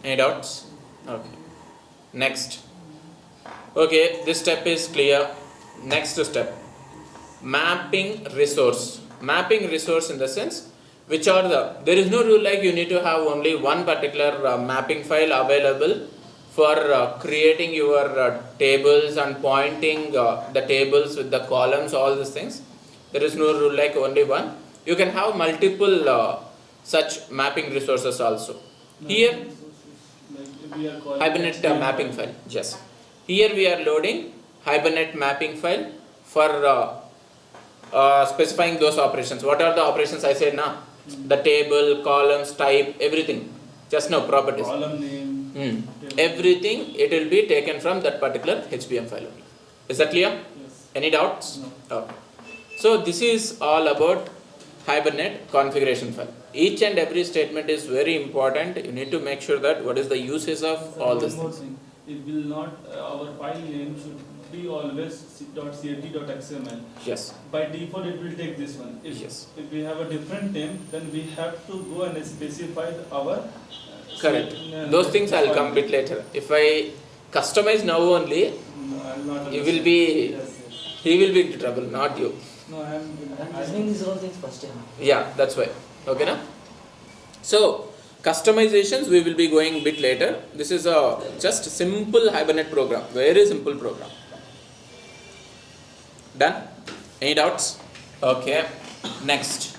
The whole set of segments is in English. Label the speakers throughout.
Speaker 1: Any doubts? Okay. Next. Okay, this step is clear. Next step. Mapping resource. Mapping resource in the sense, which are there is no rule like you need to have only one particular mapping file available for creating your tables and pointing the tables with the columns, all these things. There is no rule like only one. You can have multiple such mapping resources also. Here, Hibernate mapping file. Yes. Here we are loading Hibernate mapping file for specifying those operations. What are the operations I said now? The table, columns, type, everything. Just now properties.
Speaker 2: Column name.
Speaker 1: Everything it will be taken from that particular HBM file only. Is that clear?
Speaker 2: Yes.
Speaker 1: Any doubts?
Speaker 2: No.
Speaker 1: Okay. So this is all about Hibernate configuration file. Each and every statement is very important. You need to make sure that what is the uses of all this.
Speaker 2: One more thing. It will not, our file name should be always .cat.xml.
Speaker 1: Yes.
Speaker 2: By default it will take this one.
Speaker 1: Yes.
Speaker 2: If we have a different name, then we have to go and specify our
Speaker 1: Correct. Those things I will come bit later. If I customize now only,
Speaker 2: No, I will not
Speaker 1: you will be,
Speaker 2: Yes, yes.
Speaker 1: he will be in trouble, not you.
Speaker 2: No, I am
Speaker 3: listening these all things first time.
Speaker 1: Yeah, that's why. Okay, na? So, customizations we will be going bit later. This is a just simple Hibernate program, very simple program. Done? Any doubts? Okay. Next.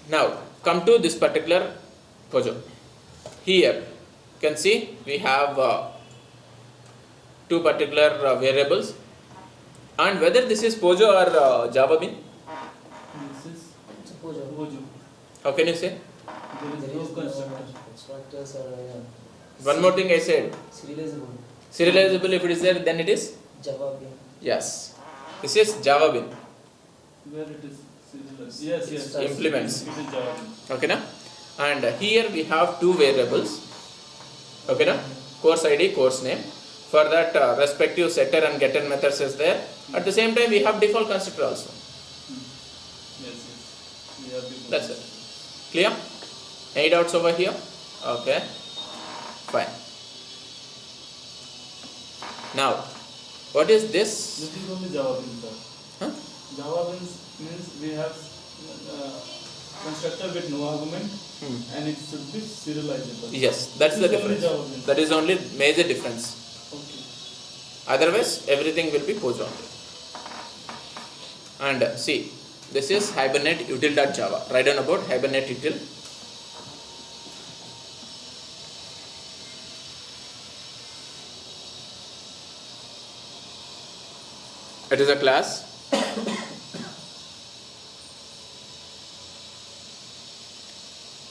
Speaker 1: Now, come to this particular Pojo. Here, you can see we have two particular variables, and whether this is Pojo or Java Bean.
Speaker 2: This is
Speaker 3: Suppose
Speaker 2: Pojo.
Speaker 1: How can you say?
Speaker 2: There is no constructor.
Speaker 3: constructors or
Speaker 1: One more thing I said.
Speaker 3: serializable.
Speaker 1: Serializable, if it is there, then it is?
Speaker 3: Java bean.
Speaker 1: Yes. This is Java Bean.
Speaker 2: Where it is serialized. Yes, yes.
Speaker 1: Implements.
Speaker 2: It is Java.
Speaker 1: Okay, na? And here we have two variables. Okay, na? Course ID, course name. For that, respective setter and getter methods is there. At the same time, we have default constructor also.
Speaker 2: Yes, yes. We have the
Speaker 1: That's it. Clear? Any doubts over here? Okay. Fine. Now, what is this?
Speaker 2: This is only Java beans, sir.
Speaker 1: Huh?
Speaker 2: Java beans means we have constructor with no argument and it should be serializable.
Speaker 1: Yes, that's the
Speaker 2: This is only
Speaker 1: difference.
Speaker 2: Java beans.
Speaker 1: That is only major difference.
Speaker 2: Okay.
Speaker 1: Otherwise, everything will be Pojo only. And see, this is Hibernate util.java. Write down about Hibernate util. It is a class.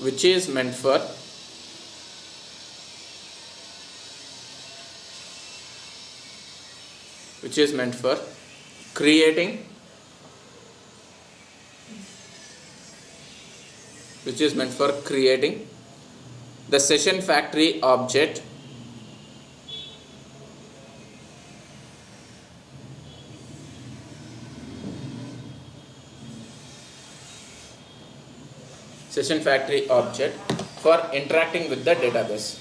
Speaker 1: Which is meant for creating, the session factory object for interacting with the database.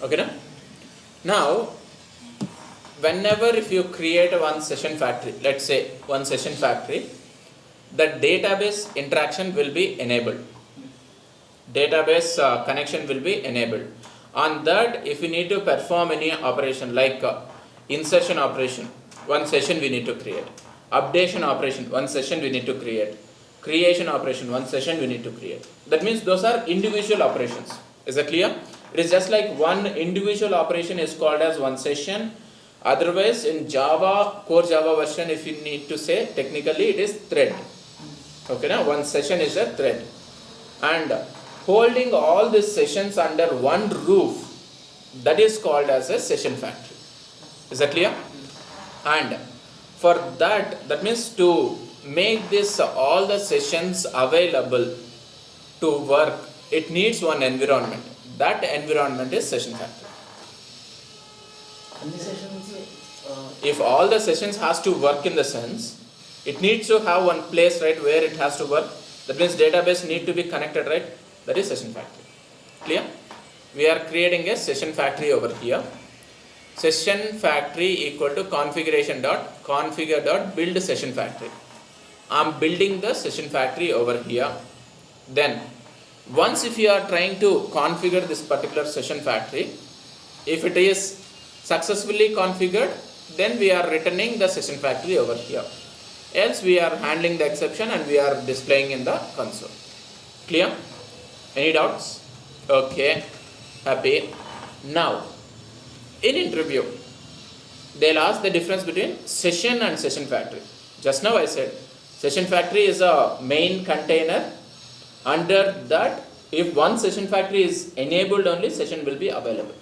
Speaker 1: Okay, na? Now, whenever if you create one session factory, let's say one session factory, the database interaction will be enabled. Database connection will be enabled. On that, if you need to perform any operation like insertion operation, one session we need to create. Updation operation, one session we need to create. Creation operation, one session we need to create. That means those are individual operations. Is that clear? It is just like one individual operation is called as one session. Otherwise, in Java, core Java version, if you need to say, technically it is thread. Okay, now one session is a thread. And holding all these sessions under one roof, that is called as a session factory. Is that clear? And for that, that means to make this all the sessions available to work, it needs one environment. That environment is session factory.
Speaker 3: Any sessions,
Speaker 1: If all the sessions has to work in the sense, it needs to have one place, right, where it has to work. That means database need to be connected, right? That is session factory. Clear? We are creating a session factory over here. Session factory equal to configure.build session factory. I am building the session factory over here. Then once if you are trying to configure this particular session factory, if it is successfully configured, then we are returning the session factory over here. Else we are handling the exception and we are displaying in the console. Clear? Any doubts? Okay, happy. Now in interview they'll ask the difference between session and session factory. Just now I said session factory is a main container. Under that, if one session factory is enabled, only session will be available.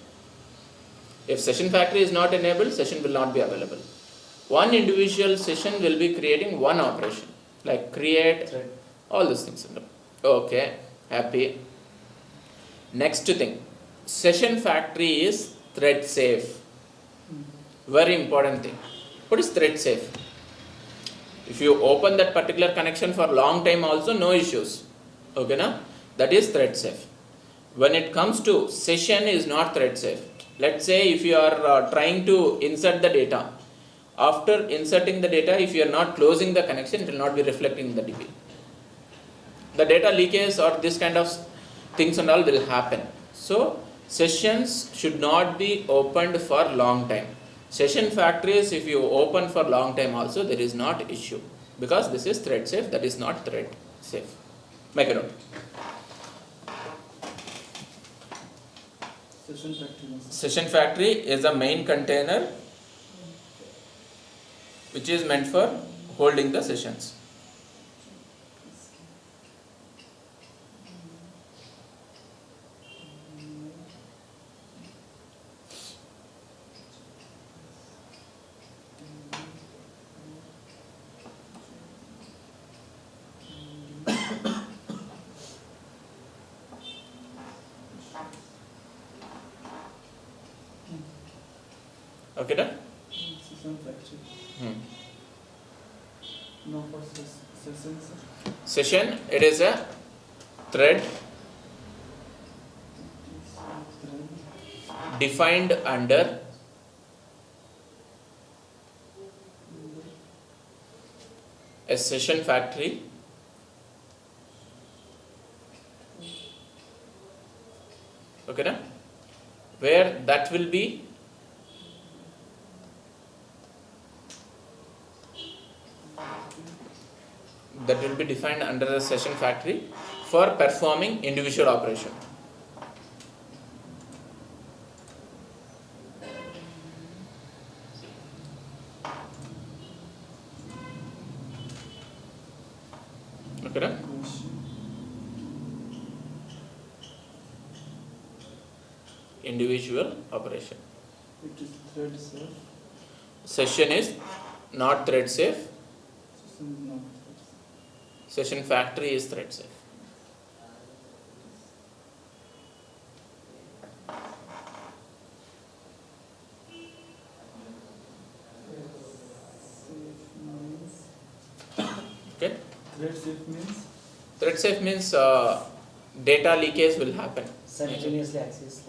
Speaker 1: If session factory is not enabled, session will not be available. One individual session will be creating one operation, like create,
Speaker 3: thread.
Speaker 1: all these things. Okay, happy. Next thing, session factory is thread safe. Very important thing. What is thread safe? If you open that particular connection for long time also, no issues. Okay, na? That is thread safe. When it comes to session is not thread safe. Let's say if you are trying to insert the data, after inserting the data, if you are not closing the connection, it will not be reflecting in the DB. The data leakage or this kind of things and all will happen. So sessions should not be opened for long time. Session factories, if you open for long time also, there is not issue, because this is thread safe, that is not thread safe. Make a note.
Speaker 2: Session factory.
Speaker 1: Session factory is a main container which is meant for holding the sessions. Okay, done?
Speaker 2: Session factory. No for sessions.
Speaker 1: Session, it is a thread defined under a session factory okay na? Where that will be defined under the session factory for performing individual operation. Okay, na? Individual operation.
Speaker 2: It is thread safe.
Speaker 1: Session is not thread safe.
Speaker 2: Session is not thread safe.
Speaker 1: Session factory is thread safe. Okay.
Speaker 2: Thread safe means
Speaker 1: Thread safe means data leakage will happen.
Speaker 3: Simultaneously access.